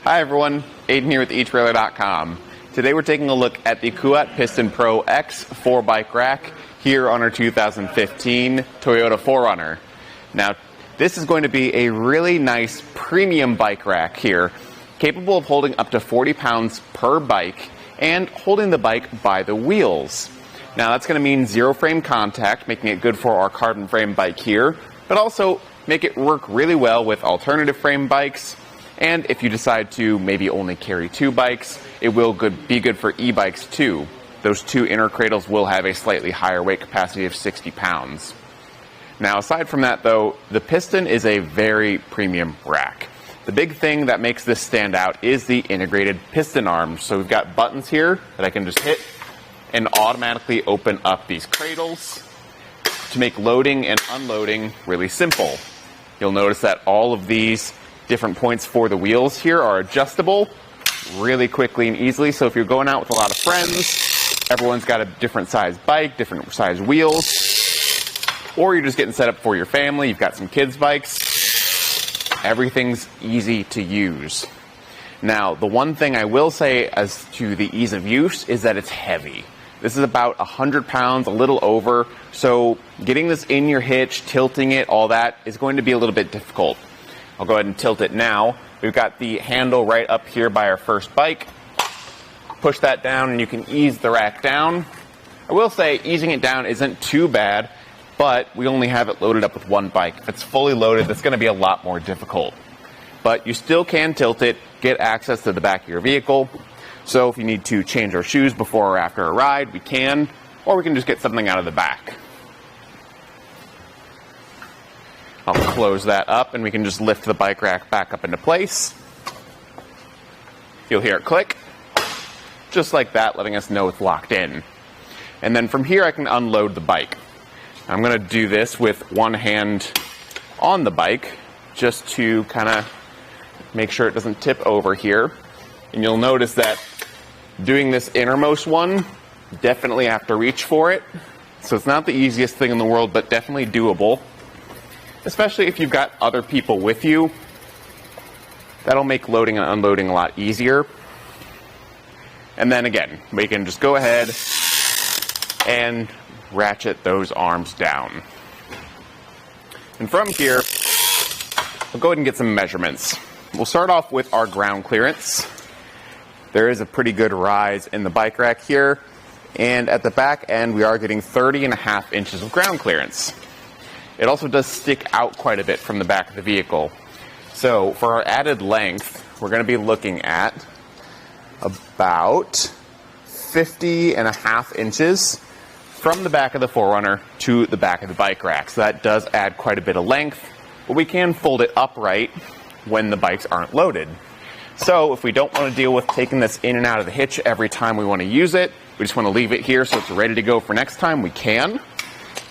Hi everyone, Aiden here with etrailer.com. Today we're taking a look at the Kuat Piston Pro X 4-bike rack here on our 2015 Toyota 4Runner. Now, this is going to be a really nice premium bike rack here, capable of holding up to 40 pounds per bike and holding the bike by the wheels. Now, that's going to mean zero frame contact, making it good for our carbon frame bike here, but also make it work really well with alternative frame bikes. And if you decide to maybe only carry two bikes, it will be good for e-bikes too. Those two inner cradles will have a slightly higher weight capacity of 60 pounds. Now, aside from that though, the piston is a very premium rack. The big thing that makes this stand out is the integrated piston arms. So we've got buttons here that I can just hit and automatically open up these cradles to make loading and unloading really simple. You'll notice that all of these different points for the wheels here are adjustable really quickly and easily. So if you're going out with a lot of friends, everyone's got a different size bike, different size wheels, or you're just getting set up for your family, you've got some kids' bikes, everything's easy to use. Now, the one thing I will say as to the ease of use is that it's heavy. This is about 100 pounds, a little over, so getting this in your hitch, tilting it, all that is going to be a little bit difficult. I'll go ahead and tilt it now. We've got the handle right up here by our first bike. Push that down and you can ease the rack down. I will say easing it down isn't too bad, but we only have it loaded up with one bike. If it's fully loaded, that's going to be a lot more difficult. But you still can tilt it, get access to the back of your vehicle. So if you need to change our shoes before or after a ride, we can, or we can just get something out of the back. I'll close that up and we can just lift the bike rack back up into place. You'll hear it click, just like that, letting us know it's locked in. And then from here I can unload the bike. I'm going to do this with one hand on the bike just to kind of make sure it doesn't tip over here. And you'll notice that doing this innermost one, definitely have to reach for it. So it's not the easiest thing in the world, but definitely doable. Especially if you've got other people with you. That'll make loading and unloading a lot easier. And then again, we can just go ahead and ratchet those arms down. And from here, we'll go ahead and get some measurements. We'll start off with our ground clearance. There is a pretty good rise in the bike rack here. And at the back end, we are getting 30.5 inches of ground clearance. It also does stick out quite a bit from the back of the vehicle. So for our added length, we're going to be looking at about 50.5 inches from the back of the 4Runner to the back of the bike rack. So that does add quite a bit of length, but we can fold it upright when the bikes aren't loaded. So if we don't want to deal with taking this in and out of the hitch every time we want to use it, we just want to leave it here so it's ready to go for next time, we can.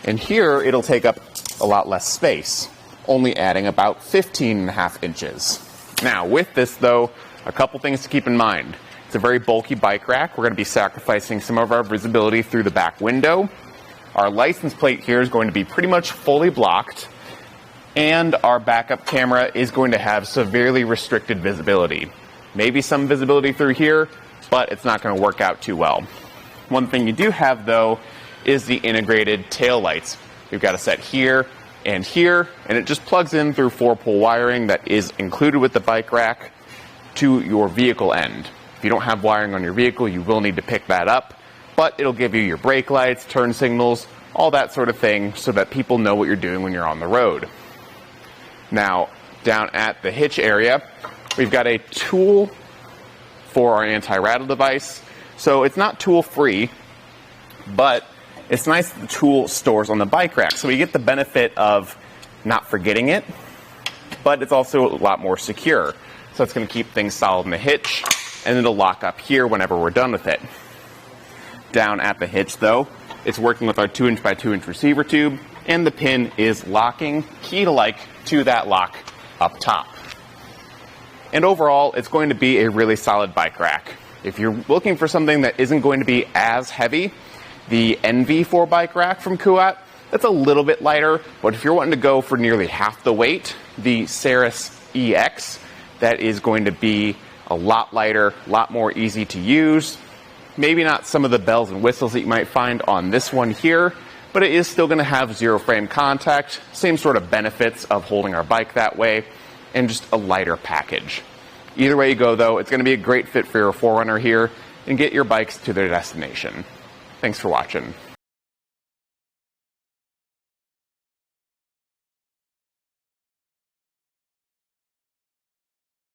And here it'll take up a lot less space, only adding about 15.5 inches. Now with this though, a couple things to keep in mind. It's a very bulky bike rack. We're going to be sacrificing some of our visibility through the back window. Our license plate here is going to be pretty much fully blocked, and our backup camera is going to have severely restricted visibility. Maybe some visibility through here, but it's not going to work out too well. One thing you do have though is the integrated tail lights. We've got a set here, and it just plugs in through 4-pole wiring that is included with the bike rack to your vehicle end. If you don't have wiring on your vehicle, you will need to pick that up, but it'll give you your brake lights, turn signals, all that sort of thing, so that people know what you're doing when you're on the road. Now, down at the hitch area, we've got a tool for our anti-rattle device. So it's not tool-free, but it's nice that the tool stores on the bike rack, so we get the benefit of not forgetting it, but it's also a lot more secure. So it's going to keep things solid in the hitch, and it'll lock up here whenever we're done with it. Down at the hitch though, it's working with our 2" by 2" receiver tube, and the pin is locking, key-to-like, to that lock up top. And overall, it's going to be a really solid bike rack. If you're looking for something that isn't going to be as heavy, the NV4 bike rack from Kuat, that's a little bit lighter, but if you're wanting to go for nearly half the weight, the Ceres EX, that is going to be A lot lighter, a lot more easy to use. Maybe not some of the bells and whistles that you might find on this one here, but it is still going to have zero frame contact, same sort of benefits of holding our bike that way, and just a lighter package. Either way you go though, it's going to be a great fit for your 4Runner here and get your bikes to their destination. Thanks for watching.